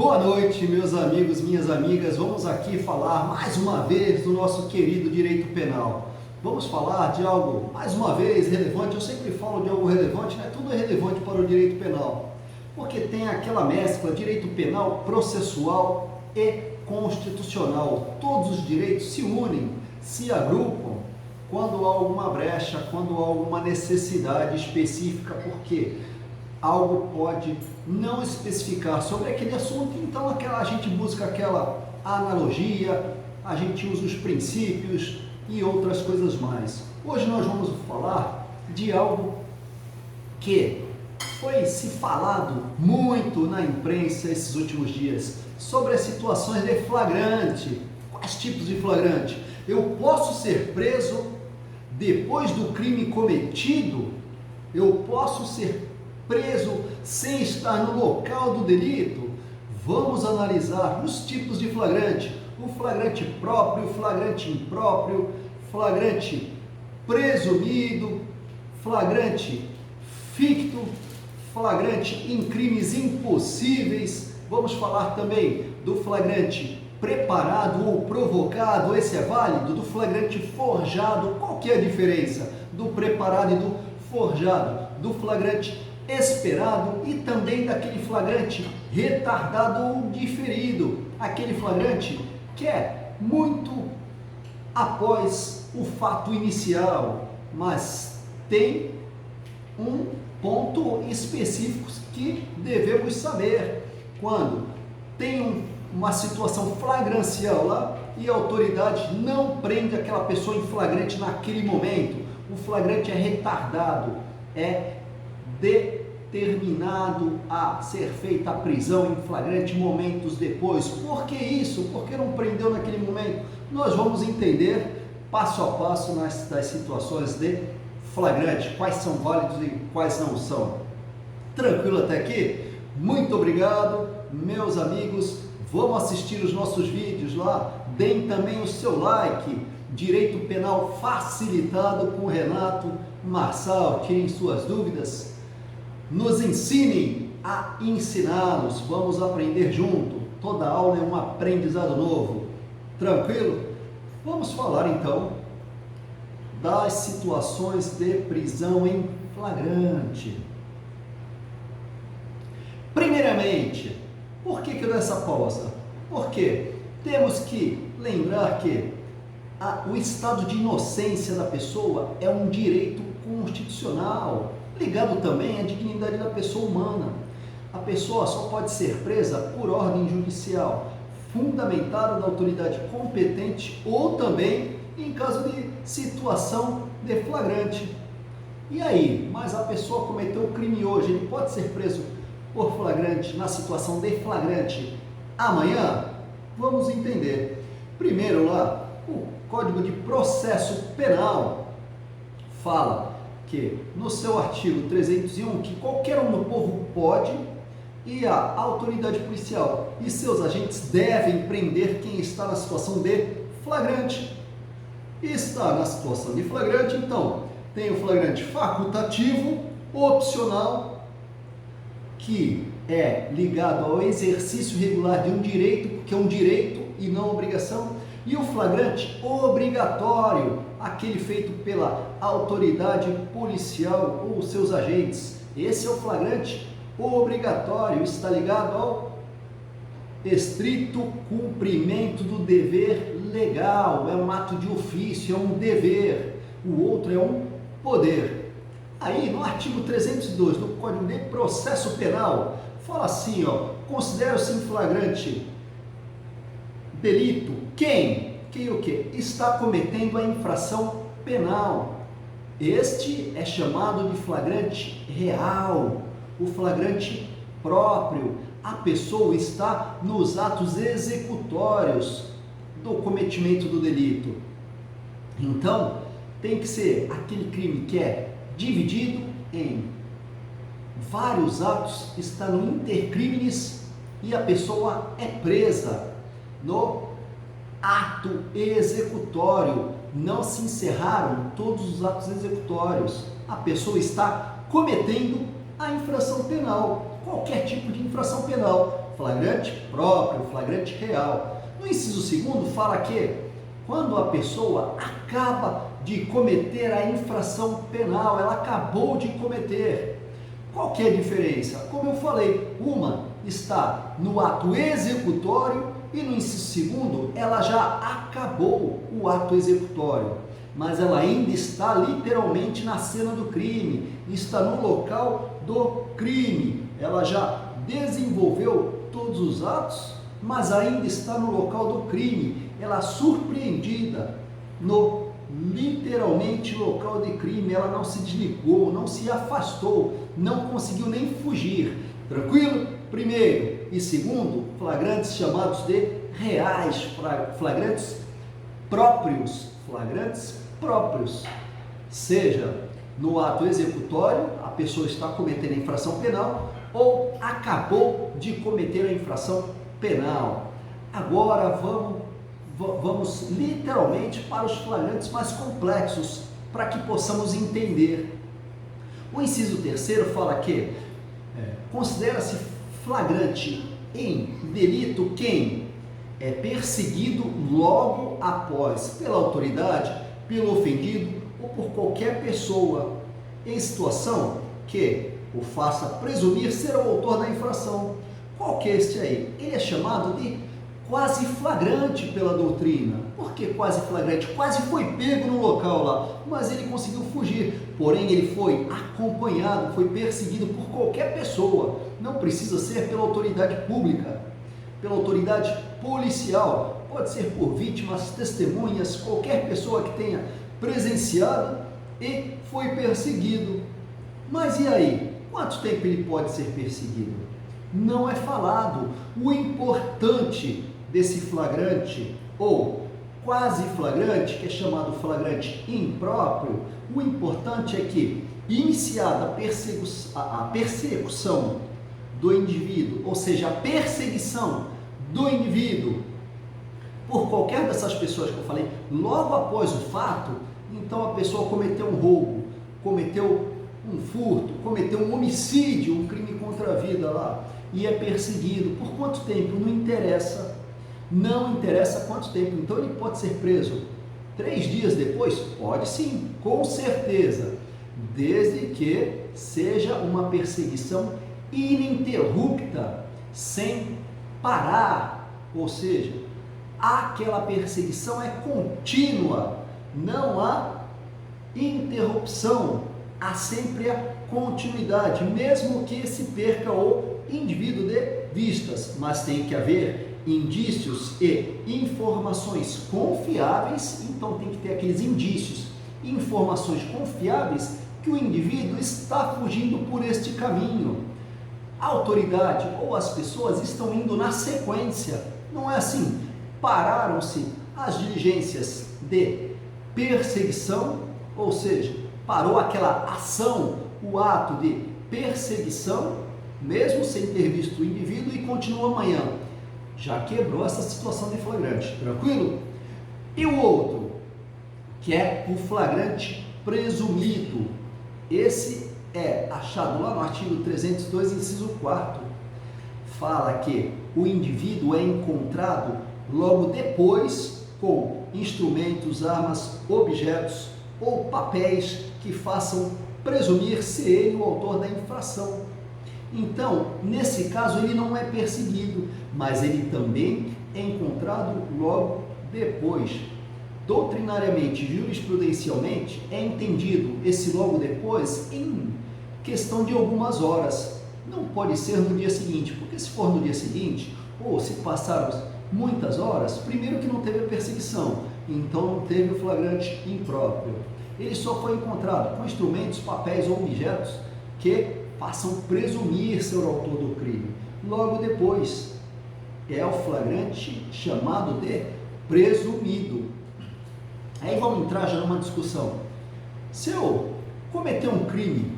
Boa noite, meus amigos, minhas amigas. Vamos aqui falar mais uma vez do nosso querido direito penal. Vamos falar de algo, mais uma vez, relevante. Eu sempre falo de algo relevante, né? Tudo é relevante para o direito penal, porque tem aquela mescla direito penal, processual e constitucional. Todos os direitos se unem, se agrupam quando há alguma brecha, quando há alguma necessidade específica, porque algo pode não especificar sobre aquele assunto, então a gente busca aquela analogia, a gente usa os princípios e outras coisas mais. Hoje nós vamos falar de algo que foi se falado muito na imprensa esses últimos dias, sobre as situações de flagrante. Quais tipos de flagrante? Eu posso ser preso depois do crime cometido? Eu posso ser preso sem estar no local do delito? Vamos analisar os tipos de flagrante: o flagrante próprio, o flagrante impróprio, flagrante presumido, flagrante ficto, flagrante em crimes impossíveis. Vamos falar também do flagrante preparado ou provocado, esse é válido, do flagrante forjado. Qual que é a diferença do preparado e do forjado? Do flagrante esperado e também daquele flagrante retardado ou diferido, aquele flagrante que é muito após o fato inicial, mas tem um ponto específico que devemos saber. Quando tem uma situação flagrancial lá e a autoridade não prende aquela pessoa em flagrante naquele momento, o flagrante é retardado, é determinado a ser feita a prisão em flagrante momentos depois. Por que isso? Por que não prendeu naquele momento? Nós vamos entender passo a passo das situações de flagrante, quais são válidos e quais não são. Tranquilo até aqui? Muito obrigado, meus amigos. Vamos assistir os nossos vídeos lá. Deem também o seu like. Direito Penal Facilitado com Renato Marçal. Tirem suas dúvidas. Nos ensinem a ensiná-los. Vamos aprender junto. Toda aula é um aprendizado novo. Tranquilo? Vamos falar então das situações de prisão em flagrante. Primeiramente, por que eu dou essa pausa? Porque temos que lembrar que o estado de inocência da pessoa é um direito constitucional, ligado também à dignidade da pessoa humana. A pessoa só pode ser presa por ordem judicial, fundamentada da autoridade competente ou também em caso de situação de flagrante. E aí, mas a pessoa cometeu o crime hoje, ele pode ser preso por flagrante na situação de flagrante amanhã? Vamos entender. Primeiro lá, o Código de Processo Penal fala que no seu artigo 301 que qualquer um do povo pode e a autoridade policial e seus agentes devem prender quem está na situação de flagrante. Está na situação de flagrante, então tem o flagrante facultativo, opcional, que é ligado ao exercício regular de um direito, que é um direito e não obrigação, e o flagrante obrigatório, aquele feito pela autoridade policial ou seus agentes. Esse é o flagrante obrigatório, está ligado ao estrito cumprimento do dever legal, é um ato de ofício, é um dever, o outro é um poder. Aí no artigo 302 do Código de Processo Penal, fala assim, considera-se em flagrante delito quem o que? Está cometendo a infração penal. Este é chamado de flagrante real, o flagrante próprio. A pessoa está nos atos executórios do cometimento do delito. Então, tem que ser aquele crime que é dividido em vários atos, está no intercrimes e a pessoa é presa no ato executório. Não se encerraram todos os atos executórios. A pessoa está cometendo a infração penal. qualquer tipo de infração penal, flagrante próprio, flagrante real. No inciso 2º fala que quando a pessoa acaba de cometer a infração penal, ela acabou de cometer. Qual que é a diferença? Como eu falei, uma está no ato executório e no inciso 2º ela já acabou o ato executório, mas ela ainda está literalmente na cena do crime, está no local do crime. Ela já desenvolveu todos os atos, mas ainda está no local do crime. Ela é surpreendida no literalmente local de crime, ela não se desligou, não se afastou, não conseguiu nem fugir. Tranquilo? Primeiro e segundo, flagrantes chamados de reais, flagrantes próprios, seja no ato executório, a pessoa está cometendo a infração penal ou acabou de cometer a infração penal. Agora vamos literalmente para os flagrantes mais complexos, para que possamos entender. O inciso 3º fala que considera-se flagrante em delito quem é perseguido logo após pela autoridade, pelo ofendido ou por qualquer pessoa em situação que o faça presumir ser o autor da infração. Qual que é este aí? Ele é chamado de quase flagrante pela doutrina. Por que quase flagrante? Quase foi pego no local lá, mas ele conseguiu fugir. Porém, ele foi acompanhado, foi perseguido por qualquer pessoa. Não precisa ser pela autoridade pública, pela autoridade policial. Pode ser por vítimas, testemunhas, qualquer pessoa que tenha presenciado e foi perseguido. Mas e aí? Quanto tempo ele pode ser perseguido? Não é falado. O importante desse flagrante ou quase flagrante, que é chamado flagrante impróprio, o importante é que, iniciada a persecução do indivíduo, ou seja, a perseguição do indivíduo por qualquer dessas pessoas que eu falei, logo após o fato, então a pessoa cometeu um roubo, cometeu um furto, cometeu um homicídio, um crime contra a vida lá, e é perseguido. Por quanto tempo? Não interessa. Não interessa quanto tempo. Então ele pode ser preso 3 dias depois? Pode sim, com certeza, desde que seja uma perseguição ininterrupta, sem parar, ou seja, aquela perseguição é contínua, não há interrupção, há sempre a continuidade, mesmo que se perca o indivíduo de vistas, mas tem que haver indícios e informações confiáveis. Então tem que ter aqueles indícios e informações confiáveis que o indivíduo está fugindo por este caminho. A autoridade ou as pessoas estão indo na sequência, não é assim, pararam-se as diligências de perseguição, ou seja, parou aquela ação, o ato de perseguição, mesmo sem ter visto o indivíduo, e continua amanhã. Já quebrou essa situação de flagrante, tranquilo? E o outro, que é o flagrante presumido. Esse é achado lá no artigo 302, inciso 4º. Fala que o indivíduo é encontrado logo depois com instrumentos, armas, objetos ou papéis que façam presumir ser ele o autor da infração. Então, nesse caso, ele não é perseguido, mas ele também é encontrado logo depois. Doutrinariamente, jurisprudencialmente, é entendido esse logo depois em questão de algumas horas. Não pode ser no dia seguinte, porque se for no dia seguinte, ou se passarmos muitas horas, primeiro que não teve a perseguição, então não teve o flagrante impróprio. Ele só foi encontrado com instrumentos, papéis ou objetos que façam presumir ser o autor do crime. Logo depois, é o flagrante chamado de presumido. Aí vamos entrar já numa discussão. Se eu cometer um crime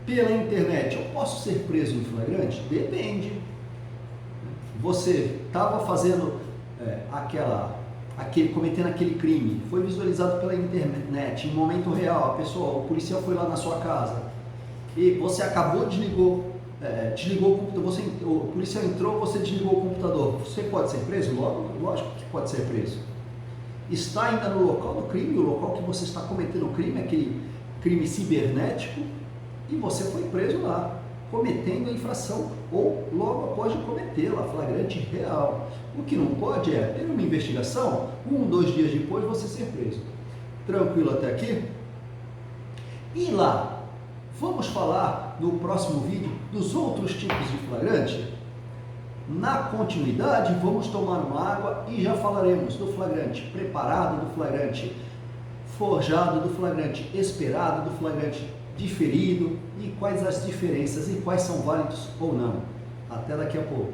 pela internet, eu posso ser preso em flagrante? Depende. Você estava fazendo cometendo aquele crime, foi visualizado pela internet, em momento real, o policial foi lá na sua casa, e você acabou, desligou desligou o computador, o policial entrou, você desligou o computador, você pode ser preso? Lógico que pode ser preso. Está ainda no local do crime, o local que você está cometendo o crime, aquele crime cibernético, e você foi preso lá, cometendo a infração ou logo após de cometê-la, flagrante real. O que não pode é ter uma investigação, 2 dias depois você ser preso. Tranquilo até aqui? E lá, vamos falar no próximo vídeo dos outros tipos de flagrante? Na continuidade, vamos tomar uma água e já falaremos do flagrante preparado, do flagrante forjado, do flagrante esperado, do flagrante diferido e quais as diferenças e quais são válidos ou não. Até daqui a pouco.